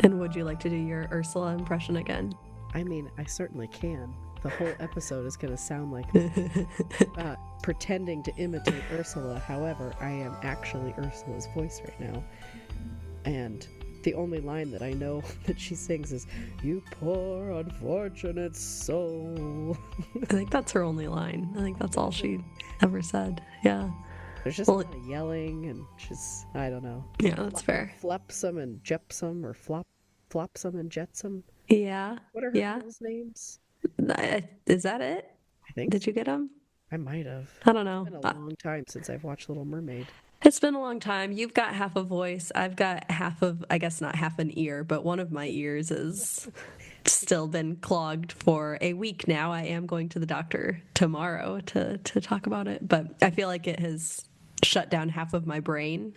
And would you like to do your Ursula impression again? I mean, I certainly can. The whole episode is going to sound like pretending to imitate Ursula. However, I am actually Ursula's voice right now. And the only line that I know that she sings is, "You poor unfortunate soul." I think that's her only line. I think that's all she ever said. Yeah. There's just a lot of yelling, and she's, I don't know. Yeah, that's fair. Flupsome and Jepsum, or Flopsum and Jetsum. Yeah. What are her girls' names? Is that it? I think. Did you get them? I might have. I don't know. It's been a long time since I've watched Little Mermaid. It's been a long time. You've got half a voice. I've got half of, I guess not half an ear, but one of my ears is still been clogged for a week now. I am going to the doctor tomorrow to talk about it, but I feel like it has shut down half of my brain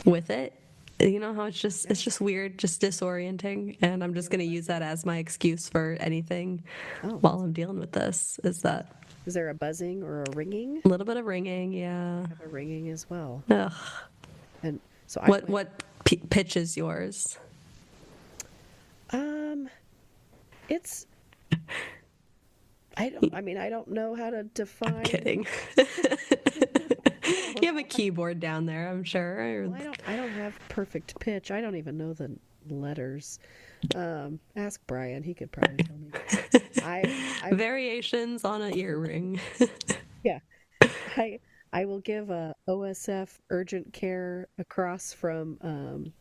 with it. You know how it's just weird, just disorienting, and I'm just going to use that as my excuse for anything while I'm dealing with this. Is there a buzzing or a ringing? A little bit of ringing, yeah. I have a ringing as well. Ugh. And so what pitch is yours? It's I don't know how to define. I'm kidding. You have a keyboard down there, I'm sure. Well, I don't have perfect pitch. I don't even know the letters. Ask Brian, he could probably tell me. Variations on an earring. Yeah. I will give a OSF urgent care across from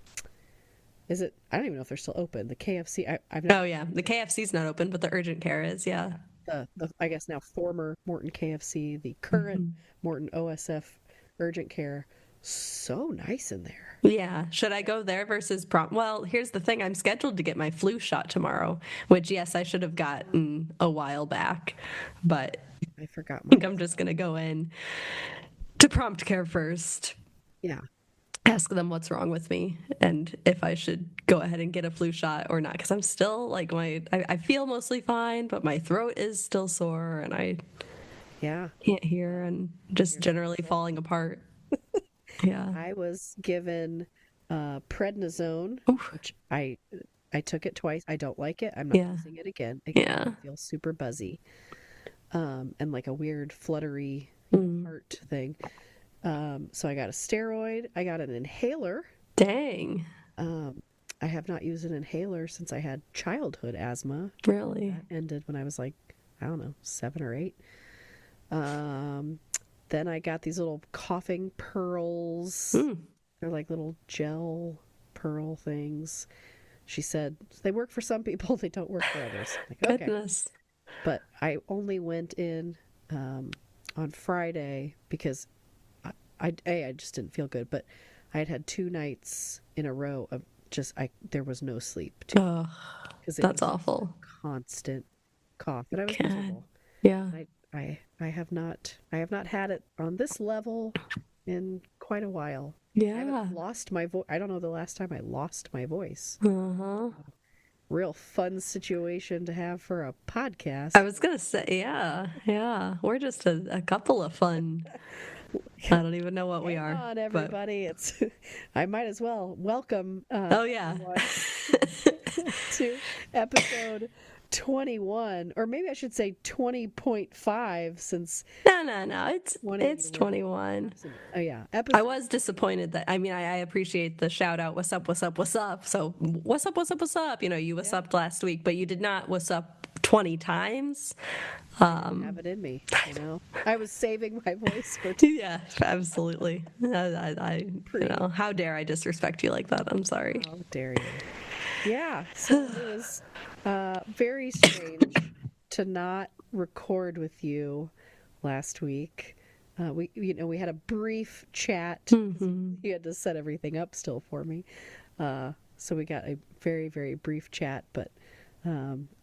is it, I don't even know if they're still open. The KFC. Oh yeah, the KFC's not open, but the urgent care is, yeah. The I guess now former Morton KFC, the current Morton OSF urgent care. So nice in there. Yeah. Should I go there versus prompt? Well, here's the thing. I'm scheduled to get my flu shot tomorrow, which, yes, I should have gotten a while back, but I forgot. I think I'm just going to go in to prompt care first. Yeah. Ask them what's wrong with me and if I should go ahead and get a flu shot or not. Because I'm still like I feel mostly fine, but my throat is still sore and I can't hear and just generally falling apart. Yeah. I was given prednisone, which I took it twice. I don't like it. I'm not using it again. I feel super buzzy and like a weird fluttery heart thing. So I got a steroid. I got an inhaler. Dang. I have not used an inhaler since I had childhood asthma. Really? That ended when I was like, I don't know, 7 or 8. Then I got these little coughing pearls. They're like little gel pearl things. She said they work for some people, they don't work for others. Like, okay. Goodness. But I only went in on Friday because I just didn't feel good. But I had 2 nights in a row of there was no sleep. Oh, that's awful. Constant cough, and I was miserable. Yeah. I have not had it on this level in quite a while. Yeah. I haven't lost my voice. I don't know the last time I lost my voice. Real fun situation to have for a podcast. I was gonna say, yeah. We're just a couple of fun. I don't even know what we are. Hang on, everybody. It's I might as well welcome. To episode 21, or maybe I should say 20.5, since no, it's 21. Oh yeah. I was disappointed that I appreciate the shout out, what's up. So what's up? You know, you what's up last week, but you did not what's up 20 times. I didn't have it in me, you know. I was saving my voice for Yeah, absolutely. I how dare I disrespect you like that? I'm sorry. How dare you? Yeah, so it was very strange to not record with you last week. We had a brief chat. You had to set everything up still for me. So we got a very, very brief chat, but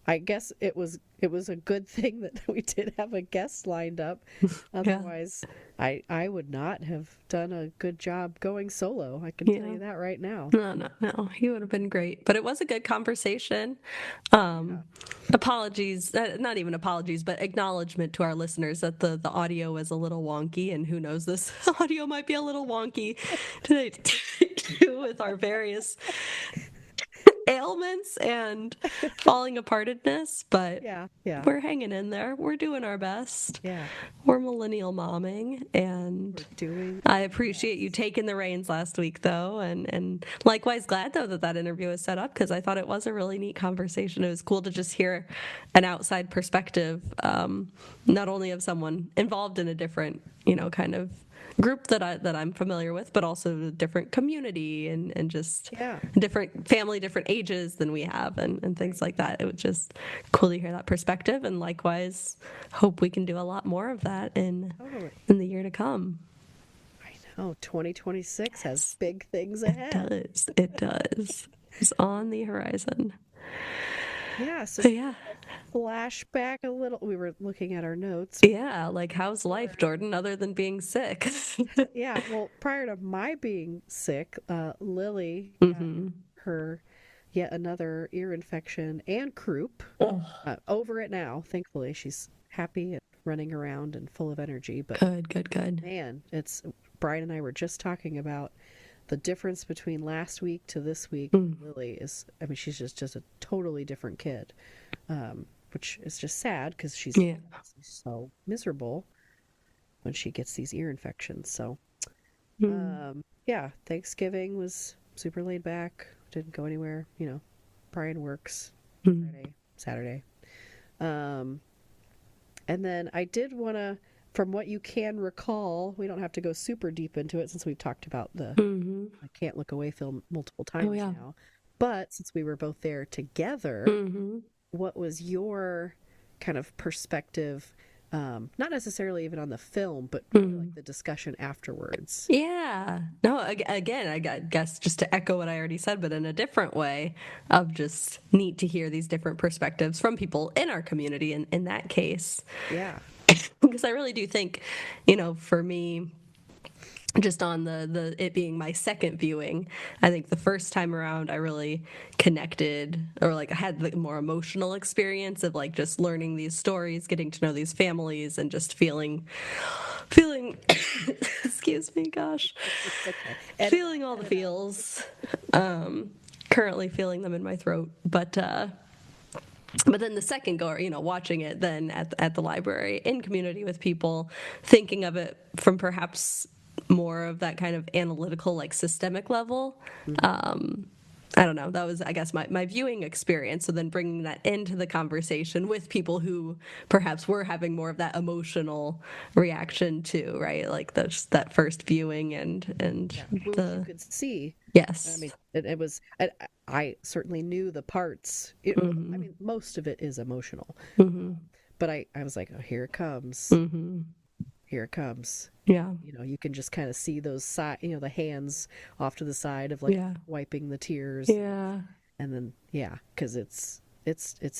I guess it was a good thing that we did have a guest lined up. Otherwise, I would not have done a good job going solo. I can tell you that right now. No. You would have been great. But it was a good conversation. Apologies, not even apologies, but acknowledgement to our listeners that the audio is a little wonky, and who knows, this audio might be a little wonky today too, with our various ailments and falling apartedness, but Yeah, yeah, we're hanging in there. We're doing our best. yeah. We're millennial momming, and We're doing I our appreciate you best. taking the reins last week, though, and likewise glad though that that interview was set up because I thought it was a really neat conversation. It was cool to just hear an outside perspective, not only of someone involved in a different, kind of group that I'm familiar with, but also a different community and just Yeah, different family, different ages than we have, and things right. like that. It was just cool to hear that perspective, and likewise, hope we can do a lot more of that Totally. in the year to come. I know 2026 has Yes, big things it ahead. does. It does. It's on the horizon. Yeah, so But yeah, flashback a little. We were looking at our notes. yeah. Like, how's life, Before- Jordan, other than being sick? Yeah, well, prior to my being sick, Lily got Mm-hmm. her yet another ear infection and croup. Oh, Over it now, thankfully. She's happy and running around and full of energy. But good, good, good. man, it's Brian and I were just talking about the difference between last week to this week. Mm. Lily is, I mean, she's just a totally different kid, which is just sad because she's Yeah. so miserable when she gets these ear infections. So, Mm. yeah, Thanksgiving was super laid back, didn't go anywhere. Brian works Mm. Friday, Saturday. Um, and then I did want to, from what you can recall, we don't have to go super deep into it since we've talked about the Mm-hmm. I Can't Look Away film multiple Oh, times yeah. now. But since we were both there together, Mm-hmm. what was your kind of perspective? Not necessarily even on the film, but more like Mm. the discussion afterwards. Yeah. No, again, guess just to echo what I already said, but in a different way, of just neat to hear these different perspectives from people in our community in that case. Yeah. Because I really do think, for me, just on the it being my second viewing, I think the first time around I really connected, or like I had the more emotional experience of like just learning these stories, getting to know these families, and just feeling excuse me, gosh, It's okay. Edit feeling out, all the edit out. feels. Currently feeling them in my throat, but then the second go, watching it then at the library in community with people, thinking of it from perhaps more of that kind of analytical, like systemic level. Mhm. Um, I don't know. That was, I guess, my viewing experience. So then bringing that into the conversation with people who perhaps were having more of that emotional reaction too, right? Like that first viewing and Yeah. Which you the could see. I yes. mean, it was, I certainly knew the parts. I Mm-hmm. mean, most of it is emotional. Mm-hmm. But I was like, oh, here it comes. Mm-hmm. Here it comes. Yeah. You can just kind of see those side, the hands off to the side of like Yeah. wiping the tears, Yeah. and then yeah, because it's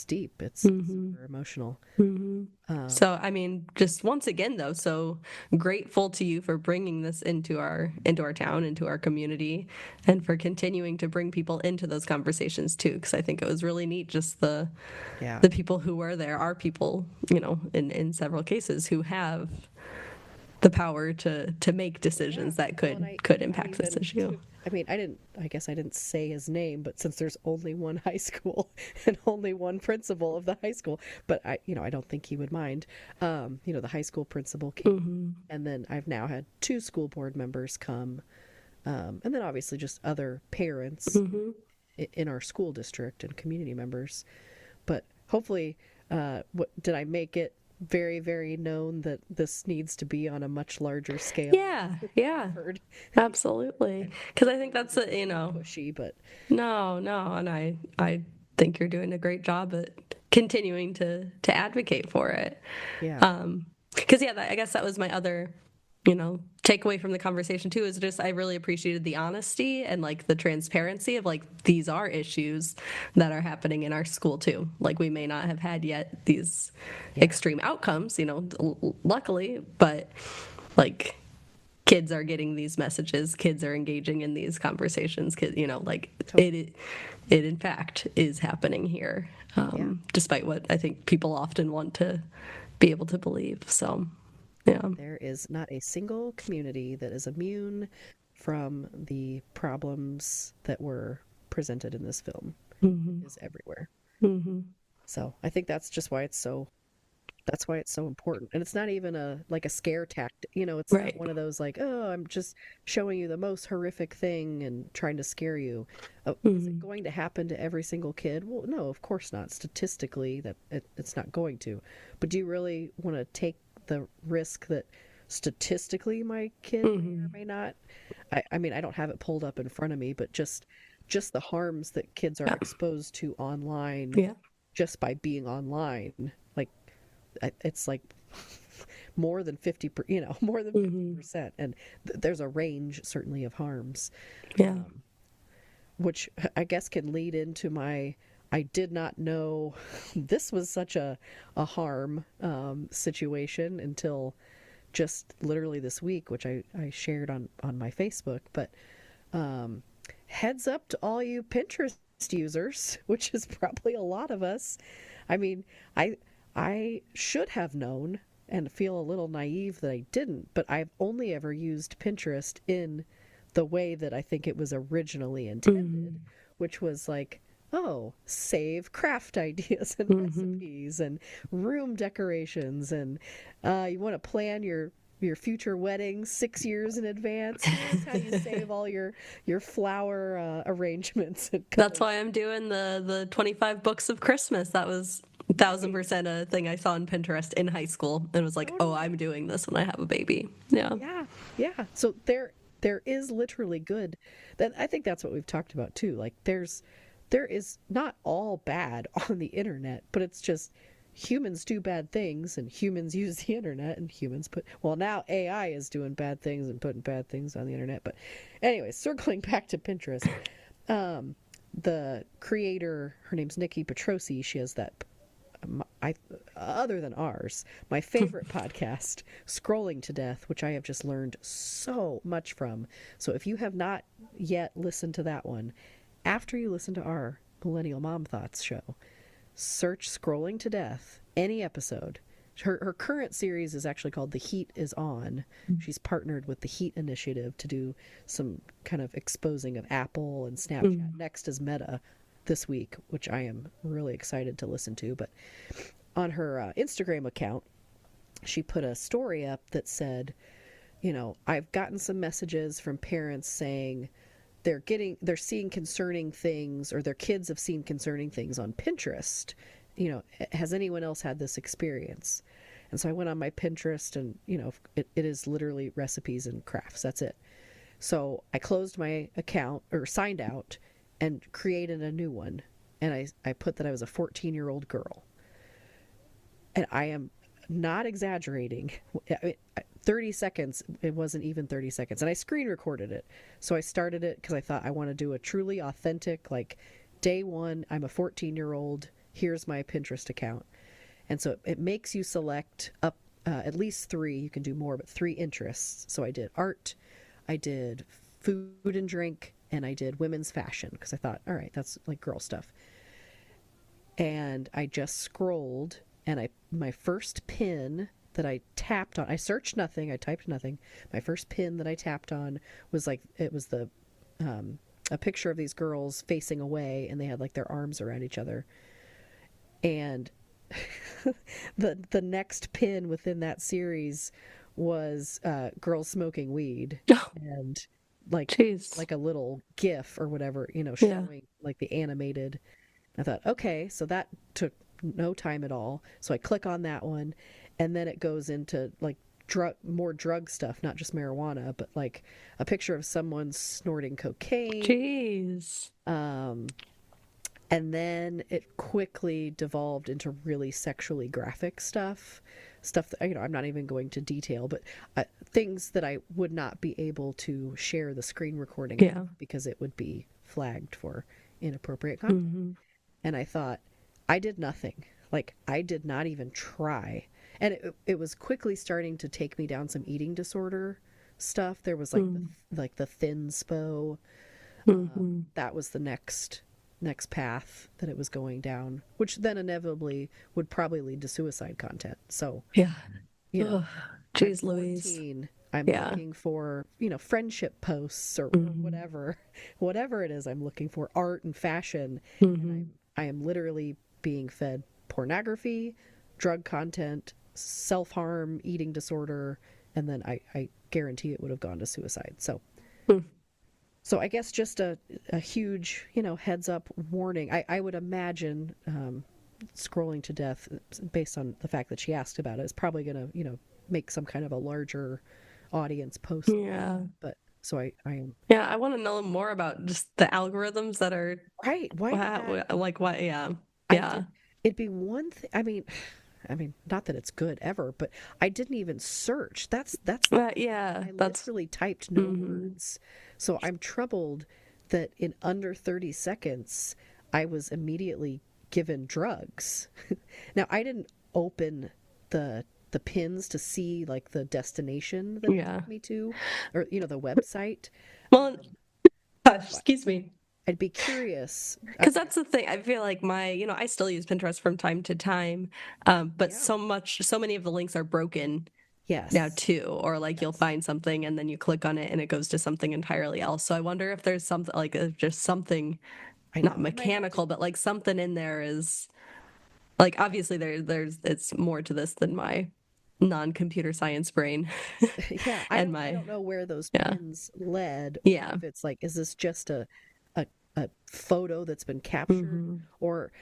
deep. It's Mm-hmm. super emotional. Mm-hmm. Um, So, I mean, just once again, though, so grateful to you for bringing this into our town, into our community, and for continuing to bring people into those conversations too. Because I think it was really neat, just the yeah, the people who were there are people, in several cases who have the power to make yeah. decisions that Well, and could I impact this even, issue. I mean, I guess I didn't say his name, but since there's only one high school and only one principal of the high school, but I don't think he would mind. The high school principal came, Mm-hmm. and then I've now had two school board members come, and then obviously just other parents Mm-hmm. in our school district and community members. But hopefully, what did I make it very, very known that this needs to be on a much larger scale Yeah, yeah, covered? absolutely. And Because I think hopefully that's wasn't a, too pushy, but no, no, and I think you're doing a great job at continuing to advocate for it. yeah, Because yeah, I guess that was my other, takeaway from the conversation too, is just I really appreciated the honesty and like the transparency of like these are issues that are happening in our school too. Like we may not have had yet these yeah, extreme outcomes, luckily, but like kids are getting these messages, kids are engaging in these conversations, kids, like totally, it in fact is happening here, yeah. despite what I think people often want to be able to believe. So yeah. There is not a single community that is immune from the problems that were presented in this film. Mm-hmm. is everywhere. Mm-hmm. So I think that's why it's so important. And it's not even a scare tactic. It's not Right. one of those like, oh, I'm just showing you the most horrific thing and trying to scare you. Is it Mm-hmm. going to happen to every single kid? Well, no, of course not. Statistically, it's not going to. But do you really want to take the risk that statistically my kid may or Mm-hmm. may not? I mean, I don't have it pulled up in front of me, but just the harms that kids are Yeah. exposed to online Yeah. just by being online. Like it's like more than 50 more than Mm-hmm. 50%, and there's a range certainly of harms, Yeah. um, which I guess can lead into my I did not know this was such a harm situation until just literally this week, which I shared on my Facebook. But um, heads up to all you Pinterest users, which is probably a lot of us. I mean, I I should have known and feel a little naive that I didn't, but I've only ever used Pinterest in the way that I think it was originally intended, Mm-hmm. which was like, oh, save craft ideas and Mm-hmm. recipes and room decorations, and you want to plan your future wedding 6 years in advance. Here's how you save all your flower arrangements and That's colors. why I'm doing the 25 books of Christmas. That was 1,000% a thing I saw on Pinterest in high school and was like, oh, I'm Totally. doing this when I have a baby. Yeah. Yeah, yeah. So there is literally good. That I think that's what we've talked about too. Like there is not all bad on the internet, but it's just humans do bad things and humans use the internet and humans put well now AI is doing bad things and putting bad things on the internet. But anyway, circling back to Pinterest, um, the creator, her name's Nikki Petrosi. She has that I other than ours, my favorite podcast, Scrolling to Death, which I have just learned so much from. So if you have not yet listened to that one, after you listen to our Millennial Mom Thoughts show, search Scrolling to Death, any episode. Her current series is actually called The Heat is On. She's partnered with the Heat Initiative to do some kind of exposing of Apple and Snapchat. Mm. Next is Meta this week, which I am really excited to listen to. But on her Instagram account, she put a story up that said, I've gotten some messages from parents saying they're seeing concerning things, or their kids have seen concerning things on Pinterest. Has anyone else had this experience? And so I went on my Pinterest, and it is literally recipes and crafts. That's it. So I closed my account, or signed out, and created a new one. And I put that I was a 14-year-old girl. And I am not exaggerating. 30 seconds, it wasn't even 30 seconds. And I screen recorded it. So I started it because I thought I want to do a truly authentic, like, day one, I'm a 14-year-old, here's my Pinterest account. And so it makes you select up at least three, you can do more, but three interests. So I did art, I did food and drink, and I did women's fashion because I thought, all right, that's like girl stuff. And I just scrolled, and my first pin that I tapped on, I searched nothing, I typed nothing. My first pin that I tapped on was like, it was a picture of these girls facing away, and they had like their arms around each other. And the next pin within that series was girls smoking weed, Oh, and like jeez. like a little GIF or whatever, Yeah. showing like the animated. I thought, okay, so that took no time at all. So I click on that one, and then it goes into like more drug stuff, not just marijuana, but like a picture of someone snorting cocaine. Jeez. Um, and then it quickly devolved into really sexually graphic stuff that, I'm not even going to detail, but things that I would not be able to share the screen recording Yeah. of because it would be flagged for inappropriate content. Mm-hmm. And I thought, I did nothing. Like, I did not even try. And it was quickly starting to take me down some eating disorder stuff. There was like the thin spo. Mm-hmm. That was the next path that it was going down, which then inevitably would probably lead to suicide content. So, Yeah. you know, Ugh. I'm Jeez Louise. 14. I'm Yeah. looking for, friendship posts or Hmm. whatever it is I'm looking for, art and fashion, and Hmm. I am literally being fed pornography, drug content, self-harm, eating disorder, and then I guarantee it would have gone to suicide. So I guess just a huge, heads up warning. I would imagine scrolling to death, based on the fact that she asked about it, is probably going to, make some kind of a larger audience post about Yeah. it. But so I am Yeah. I want to know more about just the algorithms that are right. Why did that? like what? Yeah. I Yeah. did. It'd be one thing. Not that it's good ever, but I didn't even search. That's the thing. Yeah. I That's. literally typed no Hmm. words. So I'm troubled that in under 30 seconds I was immediately given drugs. Now I didn't open the pins to see like the destination that it Yeah. took me to, or the website. Well, gosh, So excuse me. I'd be curious. Because that's the thing. I feel like I still use Pinterest from time to time, but Yeah. so many of the links are broken now Yes. too, or like you'll Yes. find something and then you click on it and it goes to something entirely else. So I wonder if there's something like just something I not know. I might have to. mechanical, but like something in there is like obviously there's it's more to this than my non-computer science brain Yeah, and I my don't know where those yeah pins led, or yeah if it's like, is this just a a photo that's been captured? hmm Or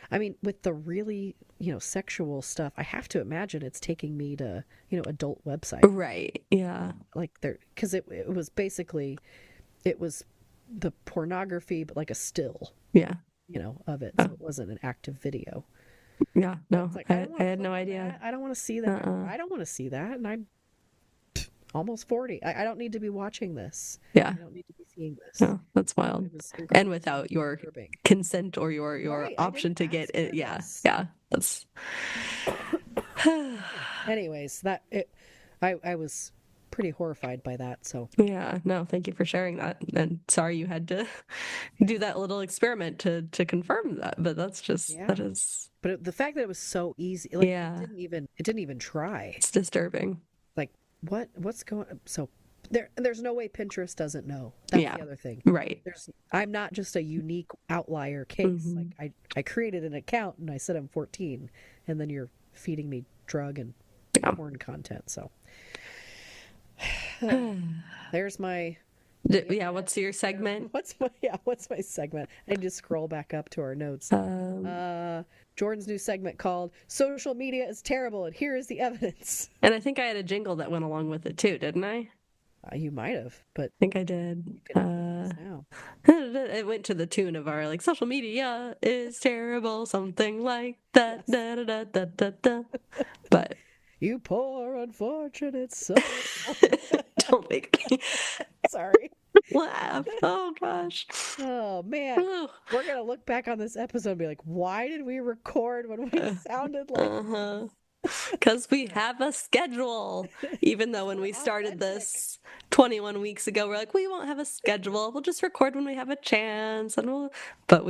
with the really, sexual stuff, I have to imagine it's taking me to, adult websites. right yeah Like there, because it was basically, it was the pornography, but like a still, yeah of it. oh, So it wasn't an active video. yeah But no it's like, I don't I want to had click no on idea that. I don't want to see that. uh-uh I don't want to see that. And I'm almost 40. I don't need to be watching this. yeah. I don't need to be seeing this. No, that's So wild. it was And incredibly without your disturbing. consent or your Right. I option didn't to get ask it. for Yeah. this. Yeah. That's Anyways, I was pretty horrified by that. So yeah. No, thank you for sharing that. And sorry you had to yeah, do that little experiment to confirm that. But yeah. that is But the fact that it was so easy, like yeah, it didn't even try. it's disturbing. Like what's going? So there's no way Pinterest doesn't know. That's Yeah. the other thing. Right. I'm not just a unique outlier case. Hmm. Like I created an account and I said I'm 14, and then you're feeding me drug and Yeah. porn content. So there's my Yeah. What's your segment? what's my segment? I just scroll back up to our notes. Um, Uh, Jordan's new segment called "Social Media is Terrible, and Here is the Evidence." and I think I had a jingle that went along with it too, didn't I? You might have, but I think I did. you can edit this now. It went to the tune of our like social media is terrible, something like that. Yes, Da, da, da, da, da, da. But you poor unfortunate soul. don't make me Sorry. laugh. Oh gosh. Oh man, Whew. we're gonna look back on this episode and be like, why did we record when we Uh, sounded like uh-huh. Because we have a schedule. Even though when we're we started authentic? this 21 weeks ago, we're like, we won't have a schedule. We'll just record when we have a chance. But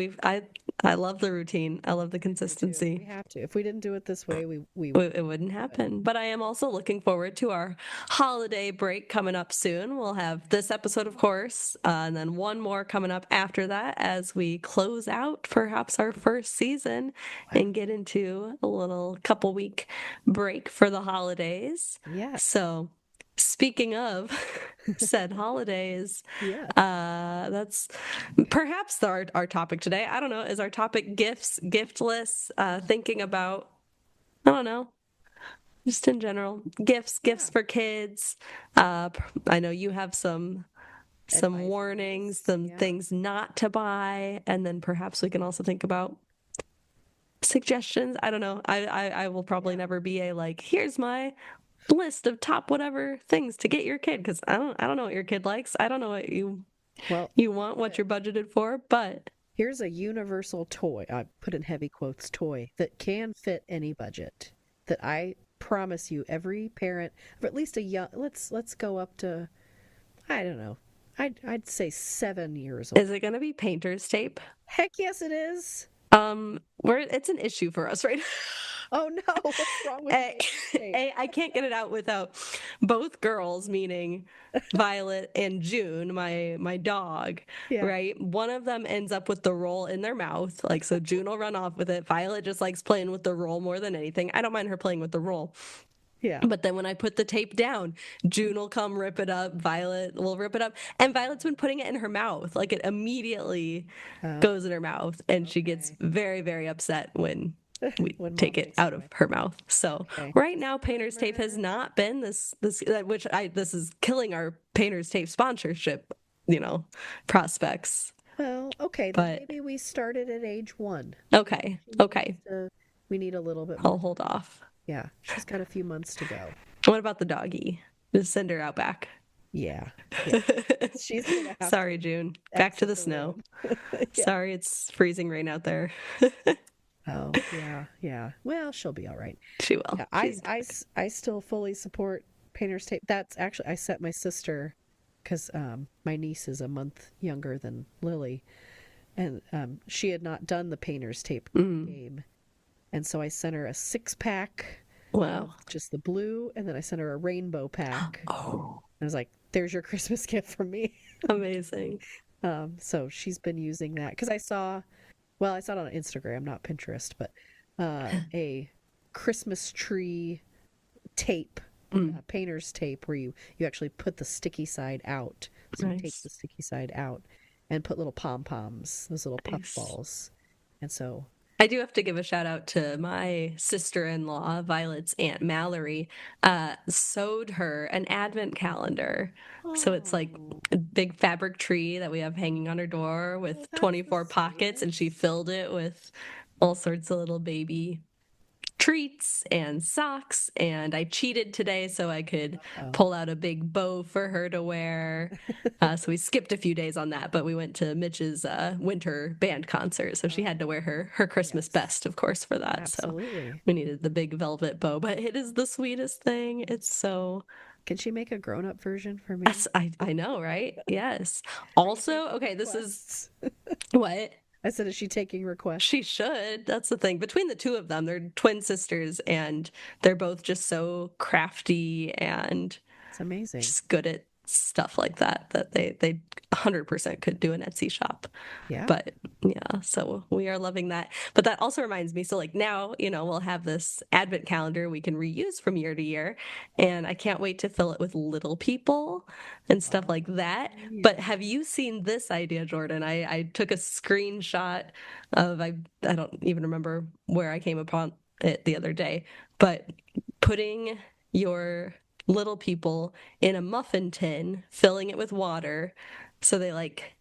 I love the routine. I love the I do too. We consistency. have to. If we didn't do it this way, we It wouldn't happen. But I am also looking forward to our holiday break coming up soon. We'll have this episode, of course, and then one more coming up after that as we close out perhaps our first season and get into a little couple week break for the holidays. Yes. So, speaking of said holidays, Yes. that's perhaps our topic today. I don't know. Is our topic gifts, gift lists, thinking about I don't know, just in general, gifts Yeah. for kids. I know you have some warnings, Advisories. some Yeah. things not to buy, and then perhaps we can also think about suggestions. I don't know. I will probably Yeah. never be a like, here's my list of top whatever things to get your kid because I don't know what your kid likes. I don't know what Well, you want, what you're budgeted for, but here's a universal toy. I put in heavy quotes toy that can fit any budget. That I promise you, every parent of at least a young. Let's go up to, I don't know. I'd say 7 years old. is it going to be painter's tape? Heck yes, it is. Where it's an issue for us, right? Oh no, what's wrong with A, Painter's Tape? I can't get it out without both girls, meaning Violet and June, my dog, Yeah, right? One of them ends up with the roll in their mouth. Like, so June will run off with it. Violet just likes playing with the roll more than anything. I don't mind her playing with the roll. yeah. But then when I put the tape down, June will come rip it up. Violet will rip it up. And Violet's been putting it in her mouth. Like, it immediately Oh, goes in her mouth. And she gets okay. very, very upset when we When take mom it takes it out of away. her mouth. So Okay. right now, Painter's Tape has Disclaimer. not been this is killing our Painter's Tape sponsorship, prospects. Well, okay, then But maybe we started at age 1. Maybe okay, she needs okay, to, we need a little bit more I'll hold time. off. Yeah, she's got a few months to go. What about the doggy? Just send her out back. Yeah, yeah. She's gonna have to Sorry, June. Back to exit the the snow. room. Yeah. Sorry, it's freezing rain out there. Oh, yeah, yeah. Well, she'll be all right. She will. Yeah, She's I still fully support Painter's Tape. That's actually, I sent my sister, because my niece is a month younger than Lily, and she had not done the Painter's Tape game. And so I sent her a 6-pack of wow. just the blue, and then I sent her a rainbow pack. Oh, I was like, there's your Christmas gift from me. amazing. So she's been using that because I saw it on Instagram, not Pinterest, but a Christmas tree tape, Mm, painter's tape, where you actually put the sticky side out. So you take the nice. sticky side out and put little pom poms, those little puff Nice. balls, and so I do have to give a shout out to my sister-in-law, Violet's Aunt Mallory, sewed her an advent calendar. So it's like oh, a big fabric tree that we have hanging on her door oh, with that's the 24 pockets, and she sweetest. filled it with all sorts of little baby treats and socks. And I cheated today so I could Oh, pull out a big bow for her to wear. So we skipped a few days on that, but we went to Mitch's winter band concert. So she had to wear her Christmas yes, best, of course, for that. So absolutely. we needed the big velvet bow, but it is the sweetest thing. It's so. Can she make a grown-up version for me? I know, right? Yes. Are you Also, taking okay, this is requests? what I said, is she taking requests? she should. That's the thing. Between the two of them, they're twin sisters and they're both just so crafty and It's amazing. just good at stuff like that they 100% could do an Etsy shop. Yeah. But yeah, so we are loving that. But that also reminds me, so like now, we'll have this advent calendar we can reuse from year to year, and I can't wait to fill it with little people and stuff like that. Oh, But yeah. have you seen this idea, Jordan? I took a screenshot of I don't even remember where I came upon it the other day, but putting your little people in a muffin tin, filling it with water, so they like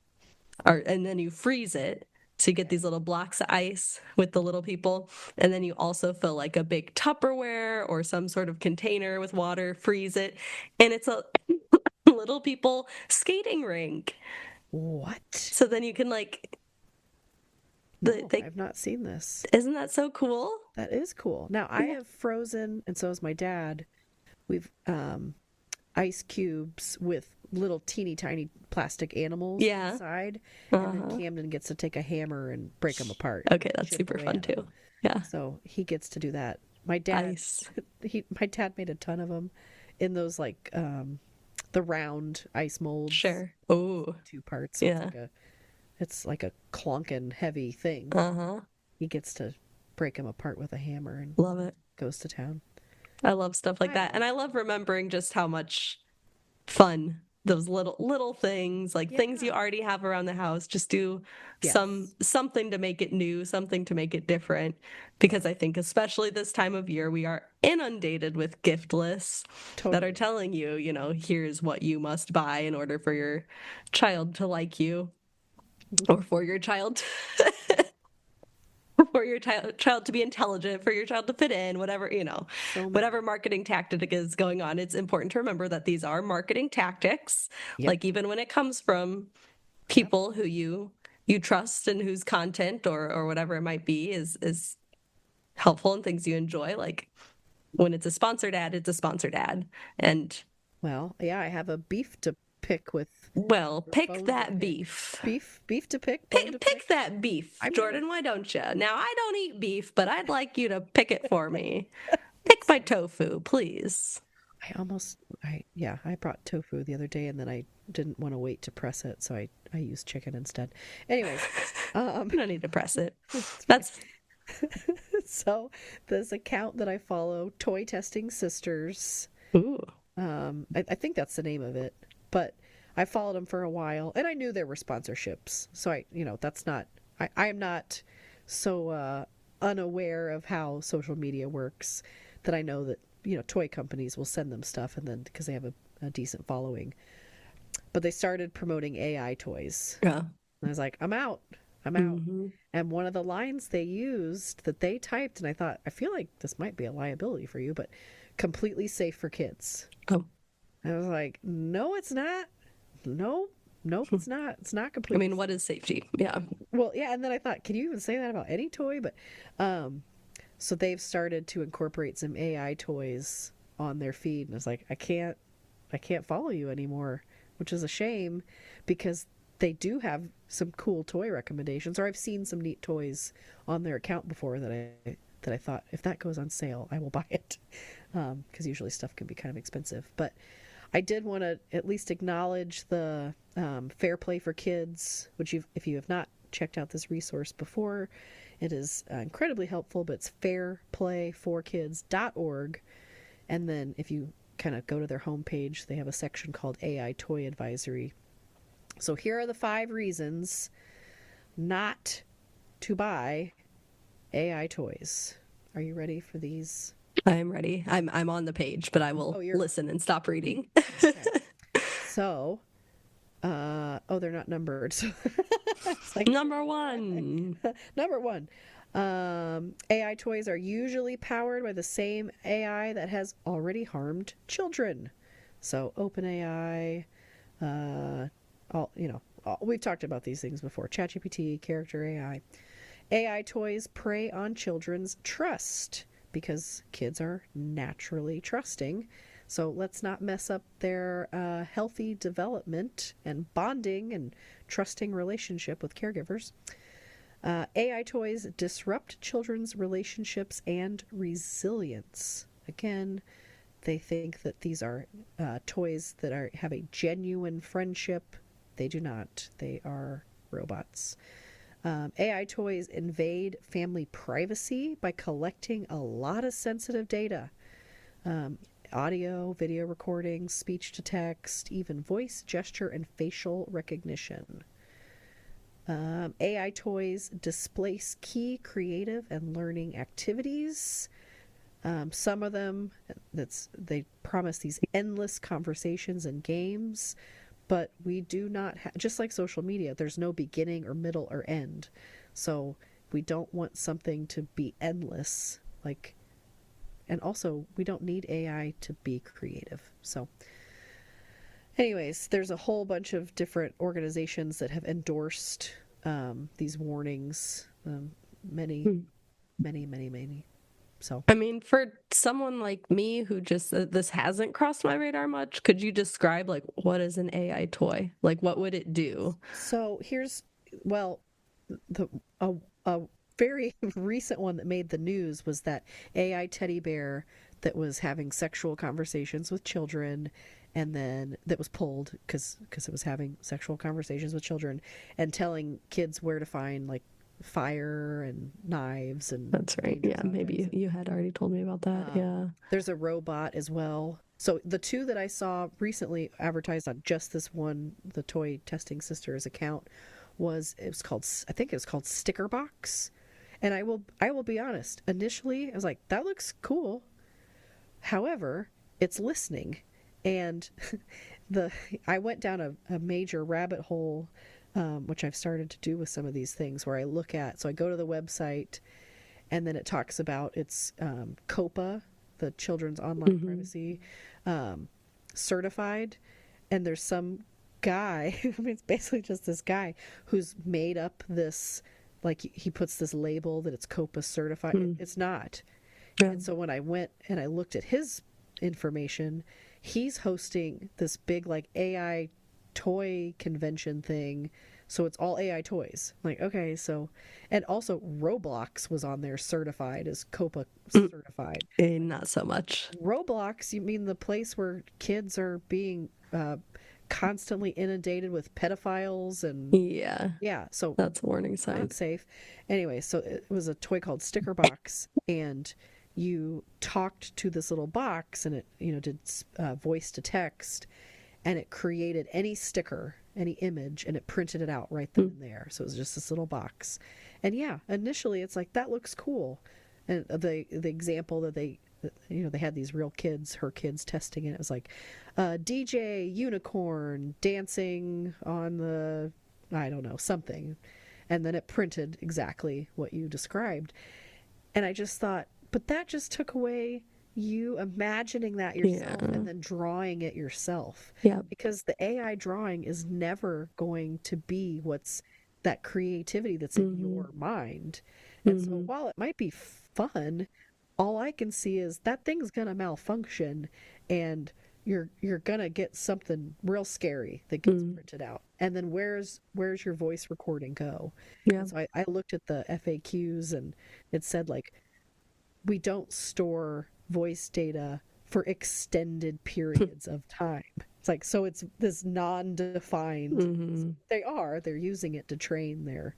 are, and then you freeze it. So you get these Okay. little blocks of ice with the little people, and then you also fill like a big Tupperware or some sort of container with water, freeze it, and it's a little people skating rink. What? So then you can No, they I've not seen this. isn't that so cool? That is cool. Now, I Yeah. have frozen, and so has my dad. We've ice cubes with little teeny tiny plastic animals Yeah. inside, and then Uh-huh. Camden gets to take a hammer and break them apart Okay, and that's chip super away fun at them. too. Yeah. So he gets to do that. My dad, Ice. my dad made a ton of them in those like the round ice molds, Sure. Oh, 2 parts. So yeah. it's like a clonkin' heavy thing. Uh-huh. He gets to break them apart with a hammer and Love it. goes to town. I love stuff like I that. And love I love that. remembering just how much fun those little things, like things you Yeah. already have around the house, just do Yes. something to make it new, something to make it different. Yeah. Because I think especially this time of year, we are inundated with gift lists that are Totally. telling you, here's what you must buy in order for your child to like you or for your child for your child to be intelligent, for your child to fit in, whatever, So whatever many. marketing tactic is going on. It's important to remember that these are marketing tactics. Yep. Like even when it comes from Yep. people who you trust and whose content or whatever it might be is helpful and things you enjoy. Like when it's a sponsored ad, it's a sponsored ad. And Well, yeah, I have a beef to pick with Well, pick bone to that pick. beef. Beef to pick, bone to Pick pick. that beef, I'm gonna. Jordan. Why don't you? Now, I don't eat beef, but I'd like you to pick it for me. Pick It's my so tofu, please. I brought tofu the other day and then I didn't want to wait to press it, so I used chicken instead. Anyways, um, You don't need to press it. it's fine. That's So this account that I follow, Toy Testing Sisters, ooh. I think that's the name of it, but I followed them for a while and I knew there were sponsorships. So that's not, I am not so unaware of how social media works that I know that, toy companies will send them stuff and then because they have a decent following. But they started promoting AI toys. Yeah. And I was like, I'm out. I'm out. Mm-hmm. And one of the lines they used that they typed, and I thought, I feel like this might be a liability for you, but completely safe for kids. Oh. I was like, no, it's not. Nope, it's not. It's not I completely mean, what is safety? Yeah. well, yeah, and then I thought, can you even say that about any toy? But so they've started to incorporate some AI toys on their feed, and I was like, I can't follow you anymore, which is a shame because they do have some cool toy recommendations, or I've seen some neat toys on their account before that I thought if that goes on sale, I will buy it because usually stuff can be kind of expensive. But I did want to at least acknowledge the Fair Play for Kids, which if you have not checked out this resource before, it is incredibly helpful. But it's fairplayforkids.org, and then if you kind of go to their homepage, they have a section called AI Toy Advisory. So here are the 5 reasons not to buy AI toys. Are you ready for these? I am ready. I'm on the page, but I will You're listen and stop reading. okay. So, they're not numbered. So it's like Number 1. number 1. AI toys are usually powered by the same AI that has already harmed children. So OpenAI, we've talked about these things before. ChatGPT, Character AI. AI toys prey on children's trust because kids are naturally trusting. So let's not mess up their healthy development and bonding and trusting relationship with caregivers. AI toys disrupt children's relationships and resilience. Again, they think that these are toys that have a genuine friendship. They do not. They are robots. AI toys invade family privacy by collecting a lot of sensitive data. Audio, video recordings, speech to text, even voice, gesture, and facial recognition. AI toys displace key creative and learning activities. Some of them, they promise these endless conversations and games, but we do not just like social media, there's no beginning or middle or end. So we don't want something to be endless, and also we don't need AI to be creative. So anyways, there's a whole bunch of different organizations that have endorsed these warnings, many, many, many, many. So, I mean, for someone like me who just this hasn't crossed my radar much, could you describe what is an AI toy? Like what would it do? so well, the a, a very recent one that made the news was that AI teddy bear that was having sexual conversations with children, and then that was pulled because it was having sexual conversations with children and telling kids where to find fire and knives and That's right. Yeah, maybe you had already told me about that. Yeah. There's a robot as well. So the 2 that I saw recently advertised on just this one, the Toy Testing Sisters account, I think it was called Sticker Box. And I will be honest, initially I was like, that looks cool. However, it's listening. And I went down a major rabbit hole, which I've started to do with some of these things, where so I go to the website, and then it talks about its COPA, the Children's Online Privacy certified, and there's some guy, I mean, it's basically just this guy who's made up this, he puts this label that it's COPA certified. It's not. Yeah. And so when I went and I looked at his information, he's hosting this big AI toy convention thing. So it's all AI toys. Like, okay, so, and also Roblox was on there certified as COPA Mm, certified. not so much. Roblox, you mean the place where kids are being constantly inundated with pedophiles and Yeah, yeah, so that's a warning sign. not safe. Anyway, so it was a toy called Sticker Box, and you talked to this little box, and it did voice to text, and it created any sticker, any image, and it printed it out right then Mm, and there. So it was just this little box, and yeah, initially it's like that looks cool, and the example that they had these real kids, her kids testing it. It was like DJ unicorn dancing on the I don't know something, and then it printed exactly what you described. And I just thought, but that just took away you imagining that yourself yeah, and then drawing it yourself. yeah. Because the AI drawing is never going to be what's that creativity that's in Mm-hmm. your mind. And so Mm-hmm. while it might be fun, all I can see is that thing's going to malfunction and you're going to get something real scary that gets Mm, printed out. And then where's your voice recording go? yeah. And so I looked at the FAQs and it said like we don't store voice data for extended periods of time. It's like so it's this non-defined. Mm-hmm. They're using it to train their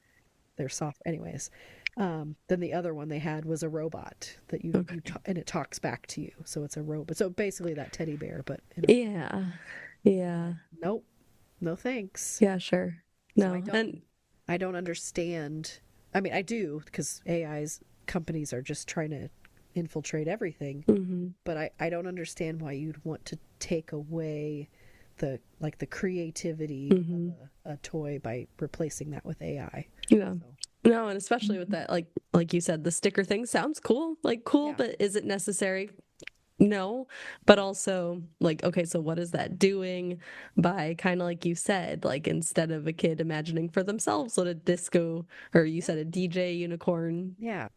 software. Anyways, then the other one they had was a robot that Okay. and it talks back to you. So it's a robot. So basically that teddy bear, but Yeah. Yeah. nope, no thanks. Yeah, sure. So No. And I don't understand. I mean, I do because AI's companies are just trying to infiltrate everything, mm-hmm. but I don't understand why you'd want to take away the creativity of Mm-hmm. a toy by replacing that with AI. Yeah. So, No, and especially with that, like you said, the sticker thing sounds cool. Like cool, yeah. but is it necessary? No. But also, like, okay, so what is that doing by kind of like you said, like instead of a kid imagining for themselves what a disco or you Yeah. said a DJ unicorn Yeah.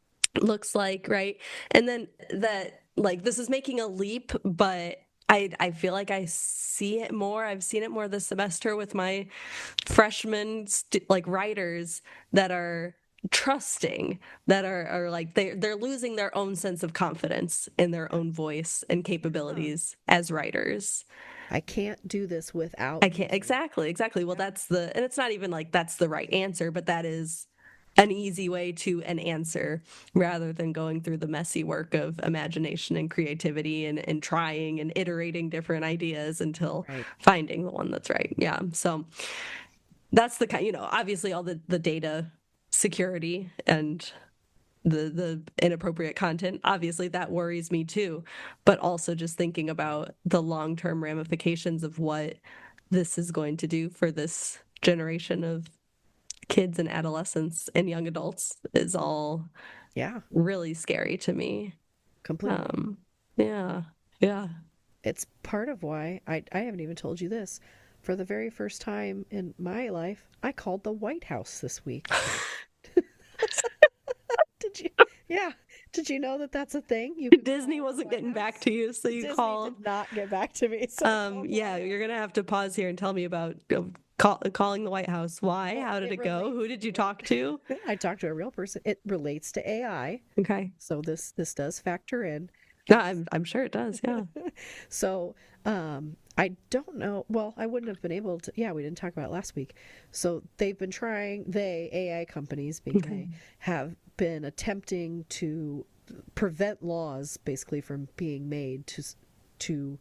looks like, right? And then that like this is making a leap, but I feel like I see it more. I've seen it more this semester with my freshmen like writers that are trusting that are like they're losing their own sense of confidence in their Yeah. own voice and Yeah. capabilities as writers. I can't do this without I can't using. exactly. Well, Yeah. that's the and it's not even like that's the right answer, but that is an easy way to an answer rather than going through the messy work of imagination and creativity and trying and iterating different ideas until Right. finding the one that's right. Yeah. So that's the kind, obviously all the data security and the inappropriate content, obviously that worries me too, but also just thinking about the long-term ramifications of what this is going to do for this generation of kids and adolescents and young adults is all Yeah. really scary to me. Completely. um yeah, yeah. It's part of why I haven't even told you this. For the very first time in my life, I called the White House this week. Did you? Yeah. Did you know that that's a thing? You could Disney call the wasn't White getting back House. to you, so you Disney called. did not get back to me, so I called the Yeah, White you're House. gonna have to pause here and tell me about calling the White House. Why? Well, How did it it go? relates. Who did you talk to? I talked to a real person. It relates to AI, Okay. so this does factor in. No, And I'm sure it does. Yeah. so I don't know. Well, I wouldn't have been able to. Yeah, we didn't talk about it last week. So they've been trying. AI companies, being Okay. they, have been attempting to prevent laws basically from being made to